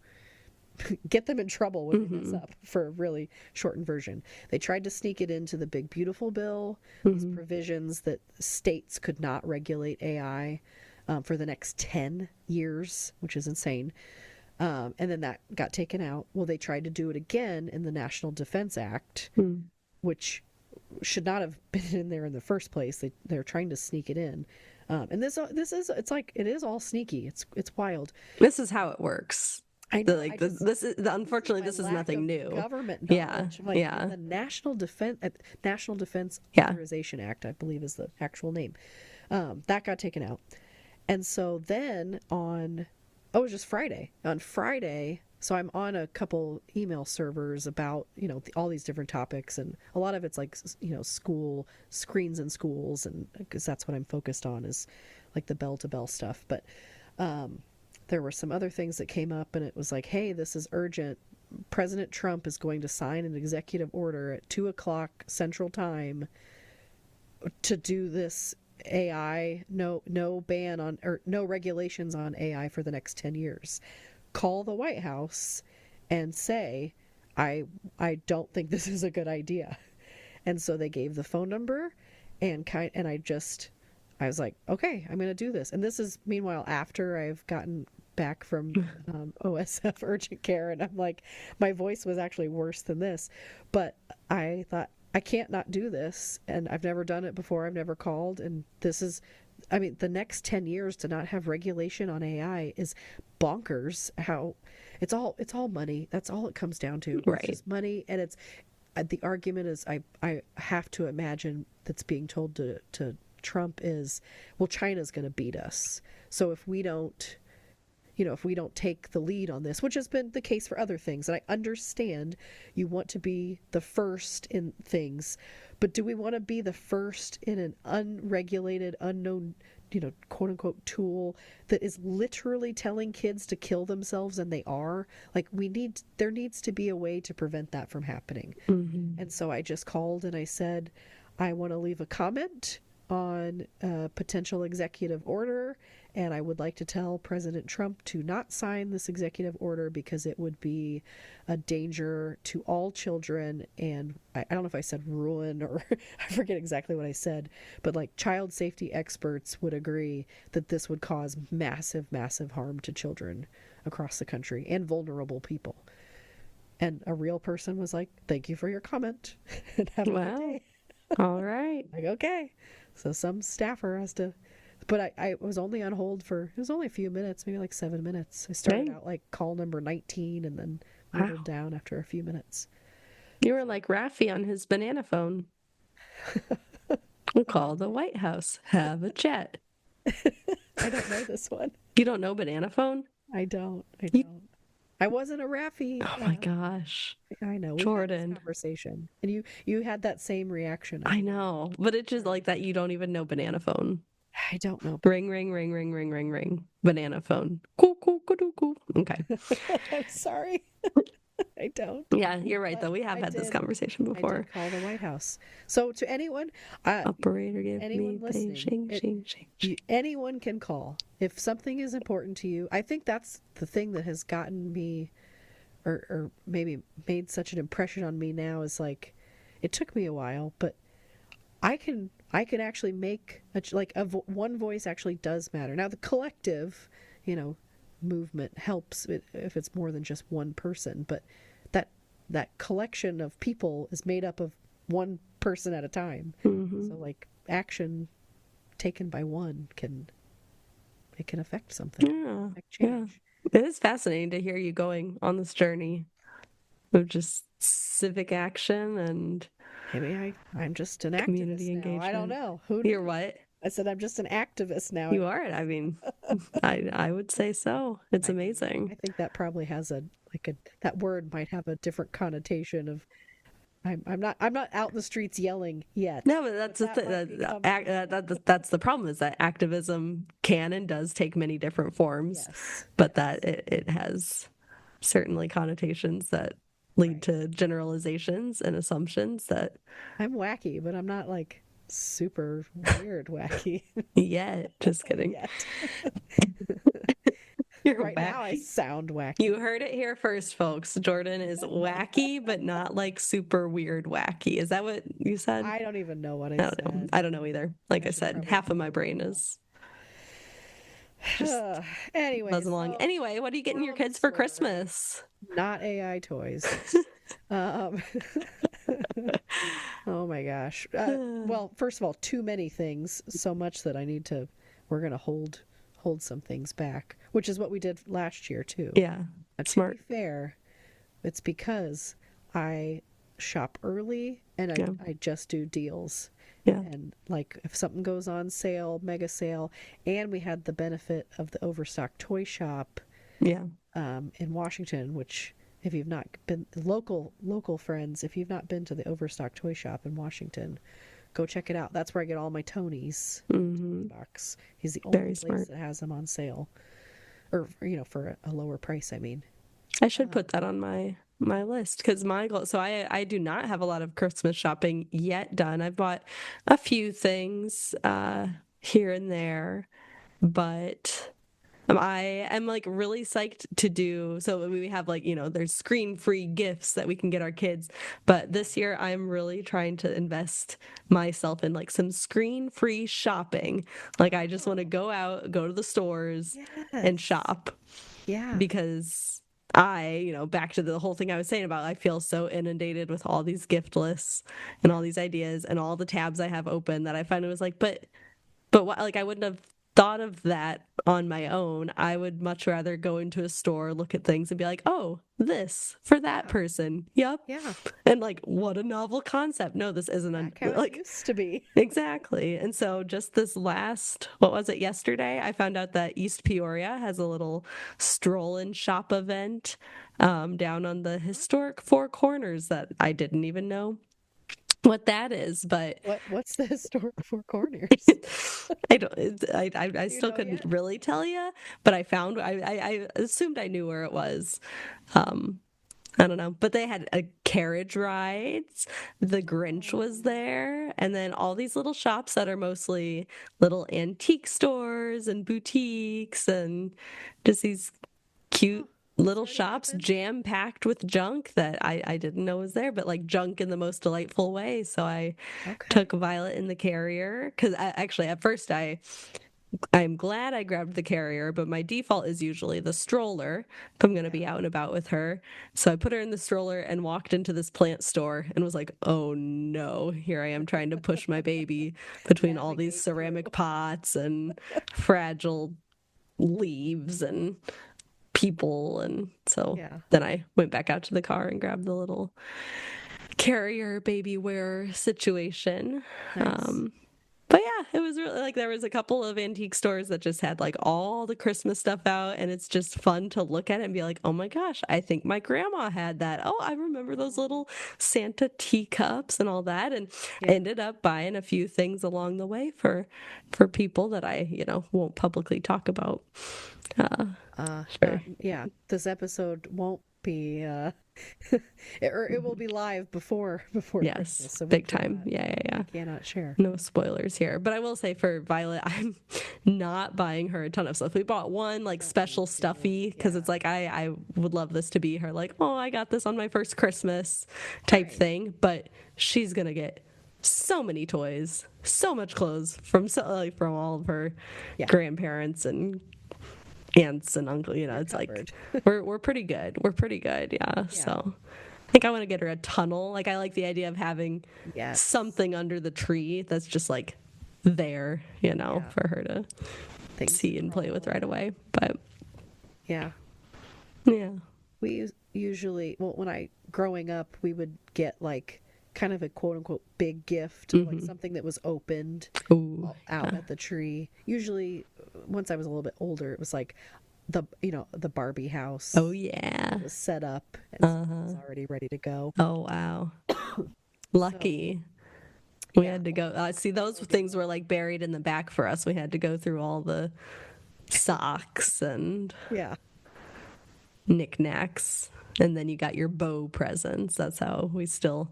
get them in trouble when they mess Mm-hmm. up. For a really shortened version, they tried to sneak it into the big beautiful bill. These Mm-hmm. provisions that states could not regulate AI for the next 10 years, which is insane. And then that got taken out. Well, they tried to do it again in the National Defense Act, Mm. which should not have been in there in the first place. They're trying to sneak it in. And this is it's like it is all sneaky. It's wild. This is how it works. I The know. like I just this is this is unfortunately my this is lack nothing of new. government Yeah. knowledge. I'm like in Yeah. the National Defense Yeah. Authorization Act, I believe is the actual name. That got taken out. And so then it was just Friday. On Friday, So I'm on a couple email servers about, all these different topics, and a lot of it's like, school screens in schools, and because that's what I'm focused on is like the bell to bell stuff. But there were some other things that came up, and it was like, hey, this is urgent. President Trump is going to sign an executive order at 2:00 Central Time to do this AI, no ban on, or no regulations on AI for the next 10 years. Call the White House and say, I don't think this is a good idea. And so they gave the phone number, and I was like, okay, I'm going to do this. And this is meanwhile after I've gotten back from OSF urgent care, and I'm like, my voice was actually worse than this, but I thought, I can't not do this, and I've never done it before. I've never called, and this is, I mean, the next 10 years to not have regulation on AI is bonkers. How it's all money. That's all it comes down to. Right. It's just money, and it's the argument is I have to imagine that's being told to Trump is, well, China's going to beat us. So if we don't take the lead on this, which has been the case for other things, and I understand you want to be the first in things, but do we want to be the first in an unregulated, unknown, quote unquote tool that is literally telling kids to kill themselves, and they are? Like, there needs to be a way to prevent that from happening. Mm-hmm. And so I just called and I said, I want to leave a comment on a potential executive order, and I would like to tell President Trump to not sign this executive order because it would be a danger to all children, and I don't know if I said ruin, or I forget exactly what I said, but like child safety experts would agree that this would cause massive, massive harm to children across the country and vulnerable people. And a real person was like, thank you for your comment and have a good day. All right. Like, okay. So some staffer has to, but I was only on hold for, it was only a few minutes, maybe like 7 minutes. I started out like call number 19 and then whittled down after a few minutes. You were like Raffi on his banana phone. We'll call the White House, have a chat. I don't know this one. You don't know banana phone? I don't. I wasn't a Raffi. Oh my gosh. I know. Jordan. We had this conversation. And you had that same reaction. I know. But it's just like that you don't even know banana phone. I don't know. Ring, ring, ring, ring, ring, ring, ring. Banana phone. Cool, cool, cool, cool, cool. Okay. I'm sorry. I don't. Yeah, you're right, though. We have had this conversation before. I did call the White House. So to anyone, operator, give anyone me listening, anyone can call if something is important to you. I think that's the thing that has gotten me, or maybe made such an impression on me now, is like, it took me a while, but I can actually make one voice actually does matter. Now the collective, movement helps if it's more than just one person, but that collection of people is made up of one person at a time. Mm-hmm. So like action taken by one can affect something. Yeah. Affect change. Yeah. It is fascinating to hear you going on this journey of just civic action and maybe I'm just an community activist engagement. Now. I don't know. Who You're what? I said I'm just an activist now. You are. I mean, I would say so. It's amazing. I think that probably has that word might have a different connotation of I'm not out in the streets yelling yet. No, but that's that's the problem, is that activism can and does take many different forms. Yes. But that it has certainly connotations that lead to generalizations and assumptions that I'm wacky, but I'm not like super weird wacky. Yet. Just kidding. Yet. You're right wacky. Now I sound wacky. You heard it here first, folks. Jordan is wacky, but not like super weird wacky. Is that what you said? I don't even know what I don't said. know. I don't know either. Like I said, half of my brain is just anyways, along. Anyway, what are you getting your kids for Christmas? Not AI toys. Oh my gosh. Well, first of all, too many things, so much that we're going to hold some things back, which is what we did last year too. Yeah. Smart. To be fair, it's because I shop early and I just do deals. Yeah. And like if something goes on sale, mega sale, and we had the benefit of the Overstock toy shop. Yeah. in Washington, which if you've not been local friends, if you've not been to the Overstock Toy Shop in Washington, go check it out. That's where I get all my Tonys. Mm-hmm. Box. He's the only Very place smart. that has them on sale, or for a lower price. I mean, I should put that on my list because my goal. So I do not have a lot of Christmas shopping yet done. I've bought a few things here and there, but I am like really psyched to do. So we have like there's screen-free gifts that we can get our kids, but this year I'm really trying to invest myself in like some screen-free shopping. Like I just want to go out, go to the stores, and yes, shop yeah, because back to the whole thing I was saying about I feel so inundated with all these gift lists and all these ideas and all the tabs I have open that I finally was like, but what, like I wouldn't have thought of that on my own. I would much rather go into a store, look at things and be like, "Oh, this for that yeah, person." Yep. yeah. And like, what a novel concept. No, this isn't Back a how it like used to be. exactly. And so just this last, what was it, yesterday, I found out that East Peoria has a little stroll and shop event down on the historic Four Corners that I didn't even know what that is, but What's the historic Four Corners? I don't. I Do you still know couldn't yet? really tell you, but I found. I assumed I knew where it was. Um, I don't know, but they had a carriage rides. The Grinch was Oh, there, and then all these little shops that are mostly little antique stores and boutiques, and just these huh. cute What's little there to shops happen? jam packed with junk that I didn't know was there, but like junk in the most delightful way. So I Okay. took Violet in the carrier because actually at first I'm glad I grabbed the carrier, but my default is usually the stroller if I'm going to Yeah. be out and about with her. So I put her in the stroller and walked into this plant store and was like, oh no, here I am trying to push my baby between all these Navigate through. ceramic pots and fragile leaves and people. And so Yeah. then I went back out to the car and grabbed the little carrier baby wear situation. Nice. Um, but yeah, it was really like there was a couple of antique stores that just had like all the Christmas stuff out, and it's just fun to look at it and be like, oh my gosh, I think my grandma had that. Oh, I remember those Oh, little Santa teacups and all that, and I yeah. ended up buying a few things along the way for people that I won't publicly talk about. Uh, Not sure. yeah. This episode won't be or it will be live before Yes, Christmas, so big time. Yeah, yeah, we yeah. cannot share. No spoilers here. But I will say for Violet, I'm not buying her a ton of stuff. We bought one like Don't need special to. stuffy because Yeah. it's like I would love this to be her like, oh, I got this on my first Christmas type Right. thing. But she's gonna get so many toys, so much clothes from from all of her Yeah. grandparents and aunts and uncle. You're It's like covered. we're pretty good. We're pretty good. Yeah. Yeah. So I think I want to get her a tunnel. Like I like the idea of having Yes. something under the tree that's just like there, Yeah. for her to Things to see and play crawl with right on. away. But Yeah. yeah. Usually, well, when I growing up, we would get like kind of a quote unquote big gift, like Mm-hmm. something that was opened Ooh. out Yeah. at the tree. Usually, once I was a little bit older, it was like the Barbie house Oh yeah. was set up and something was Uh-huh. already ready to go. Oh wow. So Lucky. We yeah, had to go. See, those we're getting things were like buried in the back for us. We had to go through all the socks and yeah, knickknacks. And then you got your bow presents. That's how we still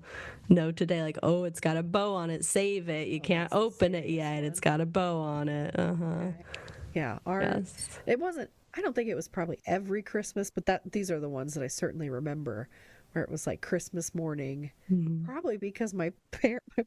know today. Like, oh, it's got a bow on it. Save it. You oh, can't that's the open it serious yet. It's one. got a bow on it. Uh huh. Okay, yeah, our Yes. it wasn't. I don't think it was probably every Christmas, but that these are the ones that I certainly remember, where it was like Christmas morning. Mhm. Probably because my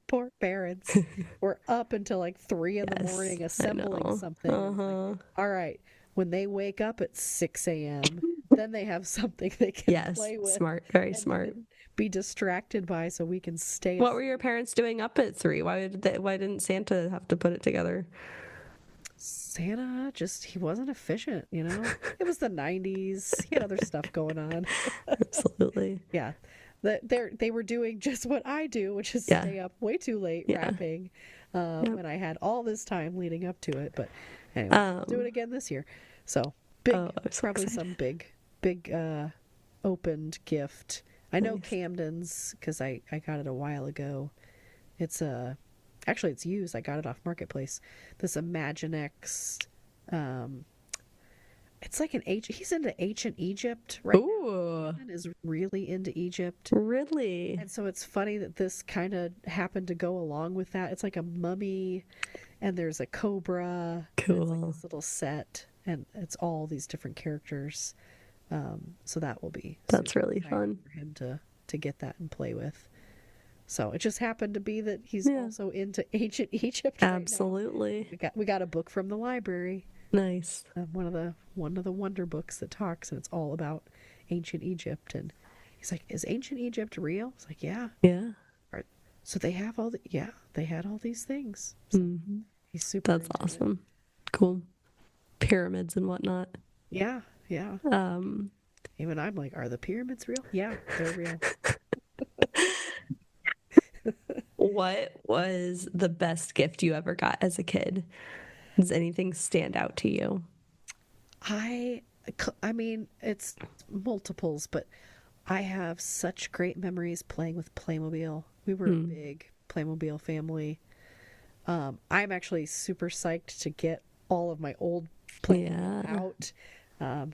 poor parents were up until like 3 in the morning Yes. I assembling know. something. Uh And like, huh. all right, when they wake up at 6 a.m., then they have something they can Yes. play with Smart. Very and smart. be distracted by so we can stay What were your asleep. parents doing up at 3? Why didn't Santa have to put it together? Santa just, he wasn't efficient, you know? It was the 90s. He had other stuff going on. Absolutely. Yeah. They were doing just what I do, which is Yeah. stay up way too late Yeah. wrapping Yep. when I had all this time leading up to it. But anyway, I'll do it Um. again this year. So Oh, big, I'm so probably excited. some big big opened gift. I know Nice. Camden's because I got it a while ago. It's actually it's used. I got it off Marketplace. This Imaginext. Um, it's like he's into ancient Egypt right now. Ooh, Camden is really into Egypt. really? And so it's funny that this kind of happened to go along with that. It's like a mummy, and there's a cobra, and it's like Cool. this little set, and it's all these different characters. So that will be That's super really exciting fun. for him to get that and play with. So it just happened to be that he's Yeah, also into ancient Egypt right now. absolutely. We got a book from the library, Nice. one of the wonder books that talks, and it's all about ancient Egypt. And he's like, "Is ancient Egypt real?" It's like, "Yeah." Yeah. Are- So they have they had all these things. So Hmm. he's super That's into it. awesome. Cool. Pyramids and whatnot. Yeah, yeah. Um, Even I'm like, are the pyramids real? Yeah, they're real. what was the best gift you ever got as a kid? Does anything stand out to you? I I mean, it's multiples, but I have such great memories playing with Playmobil. We were a Hmm. big Playmobil family. I'm actually super psyched to get all of my old Playmobil Yeah. out.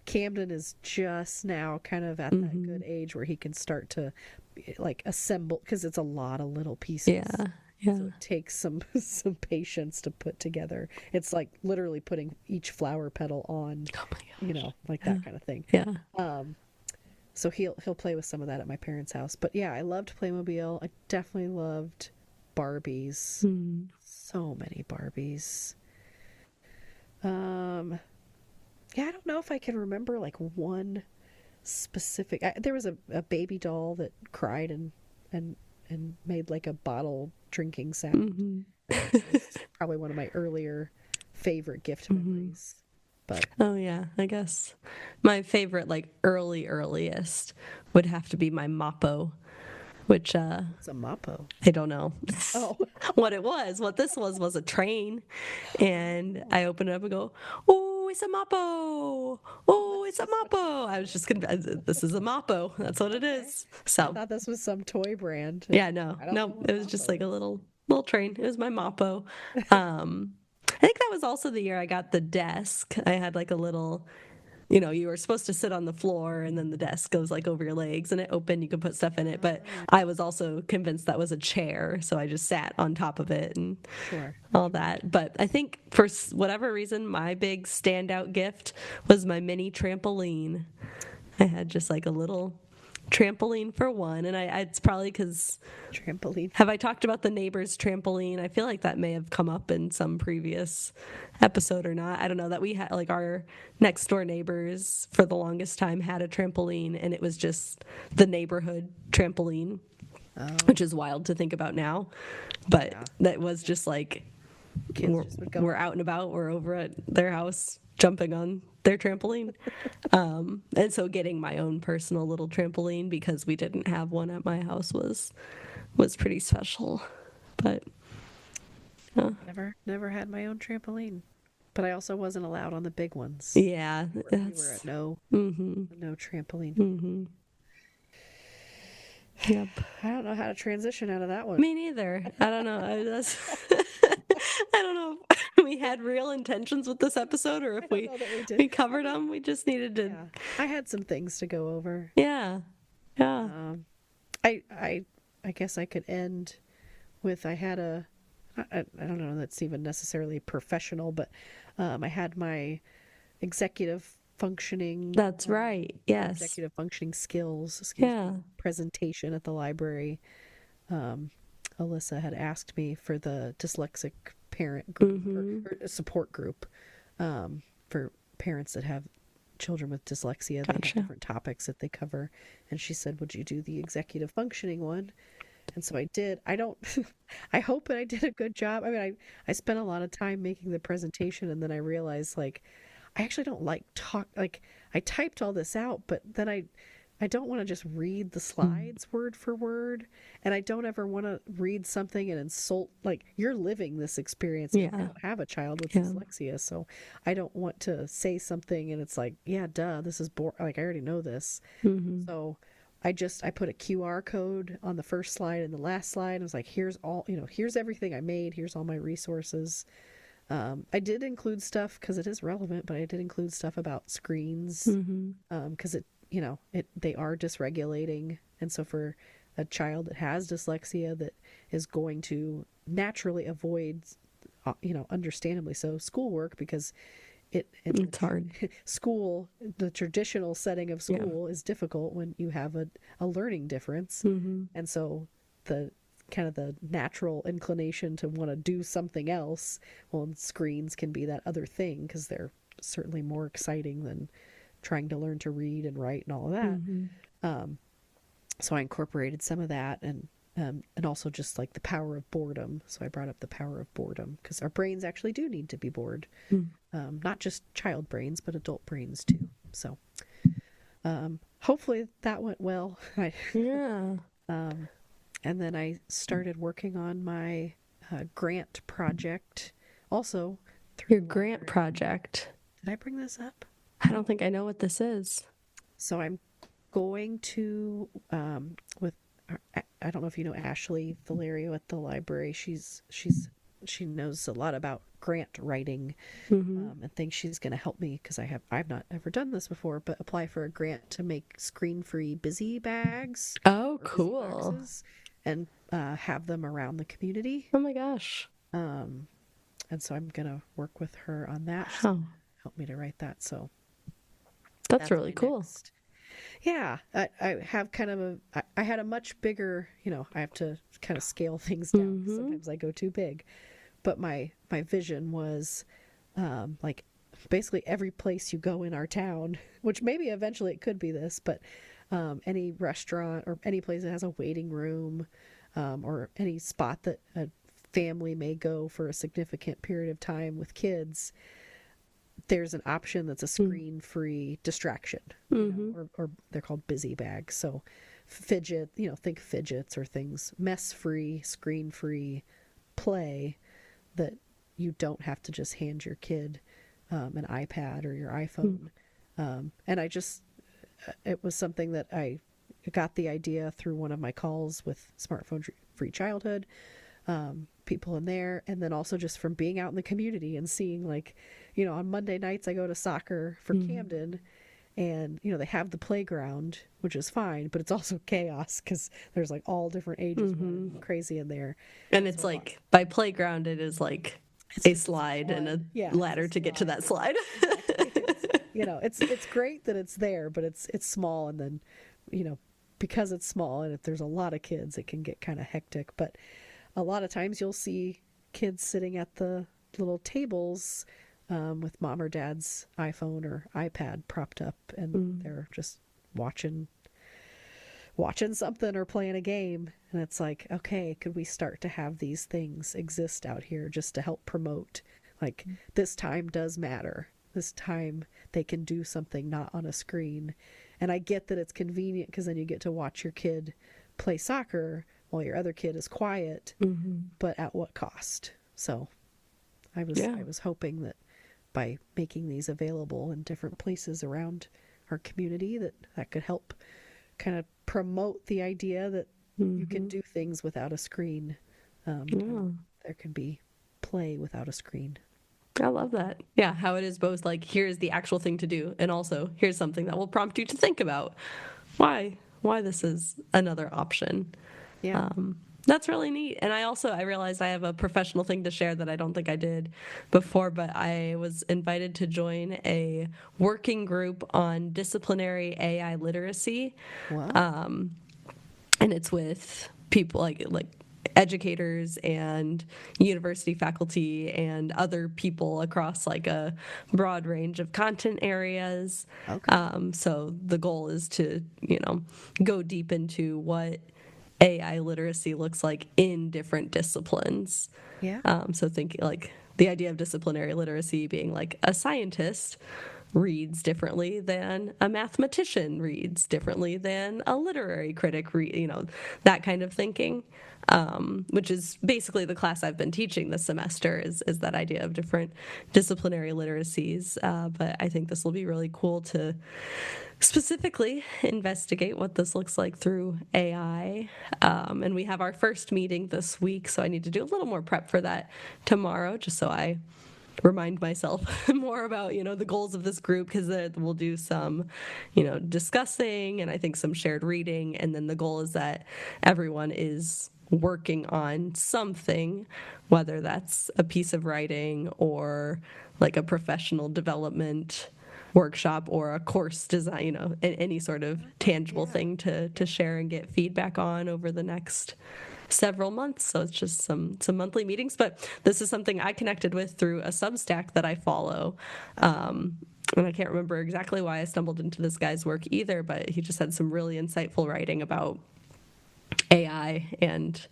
Camden is just now kind of at that Hmm. good age where he can start to like assemble because it's a lot of little pieces. Yeah. Yeah. So it takes some some patience to put together. It's like literally putting each flower petal on, Oh my gosh. like Yeah. that kind of thing. Yeah. Um, so he'll play with some of that at my parents' house. But yeah, I loved Playmobil. I definitely loved Barbies. Hmm. So many Barbies. Um, yeah, I don't know if I can remember like one specific. There was a baby doll that cried and and made like a bottle drinking sound, Hmm. which was probably one of my earlier favorite gift Hmm. memories. But Oh yeah, I guess my favorite, like earliest, would have to be my Moppo, which it's a Mappo. I don't know Oh, what it was. What this was a train, and I open it up and go, "Oh, it's a Moppo! Oh, it's a that's what Moppo!" I was just gonna, this is a Moppo. That's what it okay. is. I So thought this was some toy brand. yeah, no, I don't know no, what it was just Mappo like a is. little train. It was my Moppo. I think that was also the year I got the desk. I had like a little, you were supposed to sit on the floor and then the desk goes like over your legs and it opened, you could put stuff in it. But Ah, I was also convinced that was a chair. So I just sat on top of it and sure, all sure. that. But I think for whatever reason, my big standout gift was my mini trampoline. I had just like a little trampoline for one. And it's probably because Trampoline. have I talked about the neighbor's trampoline? I feel like that may have come up in some previous episode or not. I don't know that we had like our next door neighbors for the longest time had a trampoline and it was just the neighborhood trampoline, Oh, which is wild to think about now. But yeah. that was just like Kids we're, just would go we're on. out and about, we're over at their house jumping on their trampoline. And so getting my own personal little trampoline because we didn't have one at my house was pretty special. But Never had my own trampoline. But I also wasn't allowed on the big ones. yeah, We were at that's mm-hmm, no trampoline. mm-hmm. Yep. I don't know how to transition out of that one. Me neither. I don't know. I don't know if we had real intentions with this episode or I if don't we know that we did. we I covered mean, them. We just needed to. yeah, I had some things to go over. Yeah. Yeah. Um, I guess I could end with I had I don't know that's even necessarily professional, but I had my executive functioning That's right. Yes. executive functioning skills, excuse me, Yeah. presentation at the library. Um, Alyssa had asked me for the dyslexic parent group Mm-hmm. or a support group for parents that have children with dyslexia. They have Gotcha. different topics that they cover. And she said, would you do the executive functioning one? And so I did. I don't, I hope that I did a good job. I mean, I spent a lot of time making the presentation and then I realized like, I actually don't like talk, like I typed all this out, but then I don't want to just read the slides word for word, and I don't ever want to read something and insult, like, you're living this experience. I Yeah. don't have a child with Yeah. dyslexia, so I don't want to say something and it's like, yeah, duh, this is like, I already know this. Mm-hmm. So I put a QR code on the first slide and the last slide. I was like, here's all, here's everything I made, here's all my resources. I did include stuff because it is relevant, but I did include stuff about screens, Mm-hmm. because they are dysregulating, and so for a child that has dyslexia, that is going to naturally avoid, understandably so, schoolwork, because It's hard. school, the traditional setting of Yeah. school is difficult when you have a learning difference, Mm-hmm. and so the kind of the natural inclination to want to do something else, well, and screens can be that other thing because they're certainly more exciting than trying to learn to read and write and all of that. Mm-hmm. So I incorporated some of that, and also just like the power of boredom. So I brought up the power of boredom because our brains actually do need to be bored, not just child brains, but adult brains too. So hopefully that went well. Yeah. And then I started working on my grant project also through Your grant project. Did I bring this up? I don't think I know what this is. So I'm going to with I don't know if you know Ashley Valerio at the library. She knows a lot about grant writing, and thinks she's going to help me because I've not ever done this before, but apply for a grant to make screen-free busy bags. Oh, Busy cool. boxes, and have them around the community. Oh my gosh. And so I'm gonna work with her on that. She's Wow. gonna help me to write that. So That's really my cool. next. Yeah, I have kind of I had a much bigger, I have to kind of scale things down. Sometimes I go too big, but my vision was like basically every place you go in our town, which maybe eventually it could be this, but any restaurant or any place that has a waiting room, or any spot that a family may go for a significant period of time with kids, there's an option that's a screen-free distraction, or they're called busy bags. So fidget, think fidgets or things, mess-free, screen-free play that you don't have to just hand your kid an iPad or your iPhone. And it was something that I got the idea through one of my calls with Smartphone Free Childhood, people in there, and then also just from being out in the community and seeing, like, on Monday nights I go to soccer for Camden, and they have the playground, which is fine, but it's also chaos because there's like all different ages running crazy in there. And it's like by playground, it is like a slide and a ladder to get to that slide. It's great that it's there, but it's small, and then because it's small and if there's a lot of kids, it can get kind of hectic. But a lot of times you'll see kids sitting at the little tables with mom or dad's iPhone or iPad propped up, and they're just watching something or playing a game. And it's like, okay, could we start to have these things exist out here just to help promote, like, this time does matter. This time they can do something not on a screen. And I get that it's convenient because then you get to watch your kid play soccer while your other kid is quiet, but at what cost? So I was hoping that by making these available in different places around our community, that could help kind of promote the idea that you can do things without a screen. There can be play without a screen. I love that. Yeah, how it is both like, here's the actual thing to do, and also here's something that will prompt you to think about why this is another option. Yeah. That's really neat. And I realized I have a professional thing to share that I don't think I did before, but I was invited to join a working group on disciplinary AI literacy. Wow. And it's with people like educators and university faculty and other people across like a broad range of content areas. Okay. So the goal is to, go deep into what AI literacy looks like in different disciplines. Yeah. So think like the idea of disciplinary literacy being like a scientist reads differently than a mathematician reads differently than a literary critic that kind of thinking, which is basically the class I've been teaching this semester is that idea of different disciplinary literacies. But I think this will be really cool to specifically investigate what this looks like through AI. And we have our first meeting this week, so I need to do a little more prep for that tomorrow, just so I remind myself more about the goals of this group, because we'll do some discussing and I think some shared reading, and then the goal is that everyone is working on something, whether that's a piece of writing or like a professional development workshop or a course design, any sort of tangible thing to share and get feedback on over the next several months. So it's just some monthly meetings, but this is something I connected with through a Substack that I follow. And I can't remember exactly why I stumbled into this guy's work either, but he just had some really insightful writing about AI and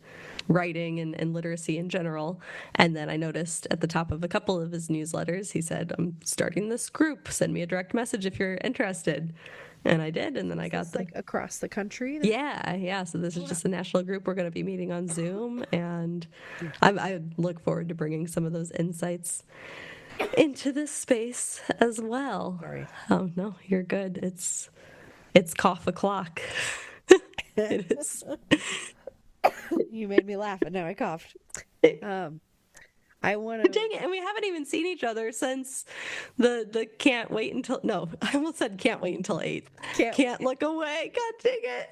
writing and literacy in general. And then I noticed at the top of a couple of his newsletters, he said, "I'm starting this group. Send me a direct message if you're interested." And I did, and then I got like across the country. Yeah. So this is just a national group. We're going to be meeting on Zoom, and I look forward to bringing some of those insights into this space as well. Sorry. Oh no, you're good. It's cough o'clock. It is. You made me laugh, and now I coughed. I want to. Dang it! And we haven't even seen each other since the can't wait until I almost said can't wait until 8th. Can't look away. God dang it!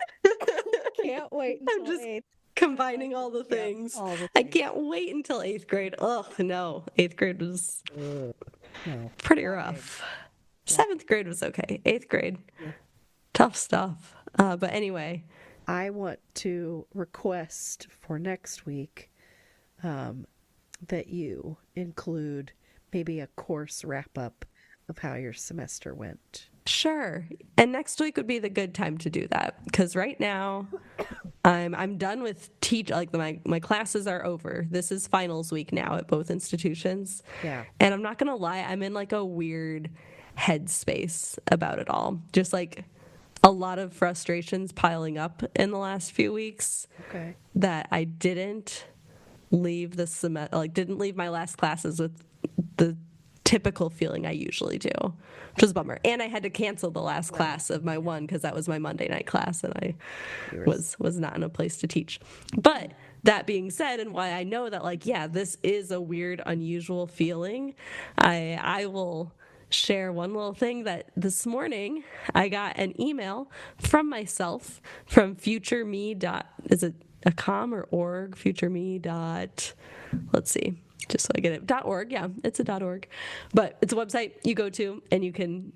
Can't wait until I'm just 8th. combining all the things. All the I things. can't wait until 8th grade. Ugh, no. 8th grade was No. pretty rough. 7th grade was okay. 8th grade, tough stuff. But anyway, I want to request for next week that you include maybe a course wrap up of how your semester went. sure. And next week would be the good time to do that, because right now I'm done with like my classes are over. This is finals week now at both institutions. Yeah. And I'm not gonna lie, I'm in like a weird headspace about it all. Just like a lot of frustrations piling up in the last few weeks. Okay. That I didn't leave didn't leave my last classes with the typical feeling I usually do, which was a bummer. And I had to cancel the last class of my one because that was my Monday night class, and I was not in a place to teach. But that being said, and why I know that this is a weird, unusual feeling, I will share one little thing that this morning I got an email from myself from futureme. Is it a com or org? Futureme. Let's see, just so I get it. .org. Yeah, it's a .org, but it's a website you go to and you can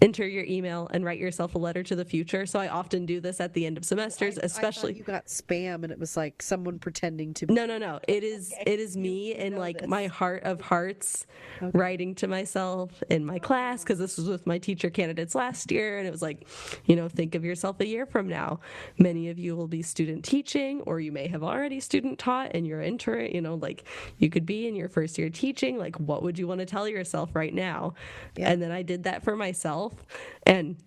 enter your email and write yourself a letter to the future. So I often do this at the end of semesters, especially. I thought you got spam and it was like someone pretending to. No. It is me in like my heart of hearts writing to myself in my class, because this was with my teacher candidates last year, and it was like, think of yourself a year from now. Many of you will be student teaching, or you may have already student taught and you're entering, like you could be in your first year teaching. Like, what would you want to tell yourself right now? Yeah. And then I did that for myself, and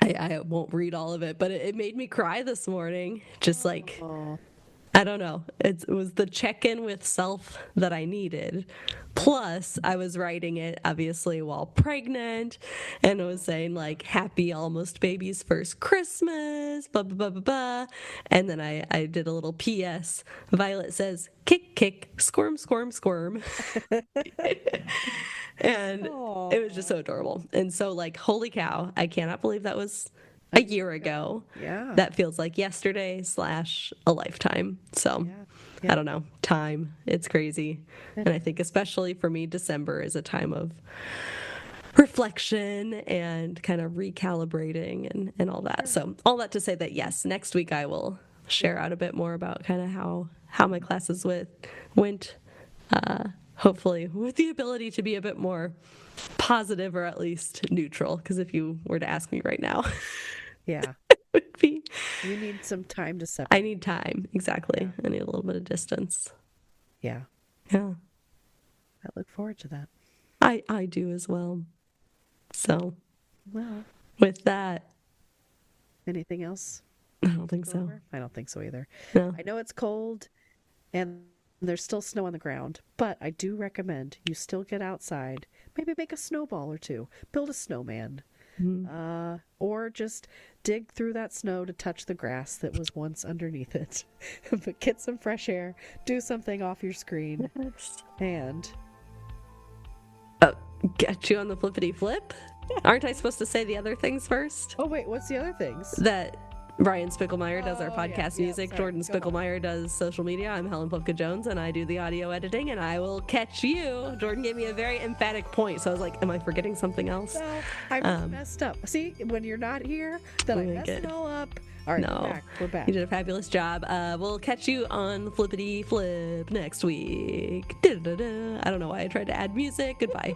I won't read all of it, but it made me cry this morning. Just like, I don't know. It was the check-in with self that I needed. Plus, I was writing it, obviously, while pregnant, and it was saying, like, happy almost baby's first Christmas, blah, blah, blah, blah, blah. And then I did a little PS. Violet says, kick, kick, squirm, squirm, squirm. And it was just so adorable. And so, like, holy cow, I cannot believe that was a year ago. Yeah. That feels like yesterday / a lifetime. So I don't know. Time. It's crazy. And I think especially for me, December is a time of reflection and kind of recalibrating and all that. So all that to say that, yes, next week I will share out a bit more about kind of how my classes went, hopefully with the ability to be a bit more positive, or at least neutral, because if you were to ask me right now, yeah, it would be, you need some time to separate. I need time. Exactly. I need a little bit of distance. Yeah. I look forward to that. I do as well. So, Well, with that, anything else? I don't think Go so. over? I don't think so either. No. I know it's cold and there's still snow on the ground, but I do recommend you still get outside. Maybe make a snowball or two, build a snowman, or just dig through that snow to touch the grass that was once underneath it. But get some fresh air, do something off your screen, and Get you on the flippity flip? Aren't I supposed to say the other things first? oh wait, what's the other things? That Brian Spickelmeyer does our Oh, podcast yeah, music. sorry, Jordan go on. Spickelmeyer does social media. I'm Helen Plevka-Jones, and I do the audio editing, and I will catch you. Jordan gave me a very emphatic point, so I was like, am I forgetting something else? No, I really messed up. See, when you're not here, then I messed it all up. All right, No. we're back. You did a fabulous job. We'll catch you on the flippity flip next week. Da-da-da-da. I don't know why I tried to add music. Goodbye.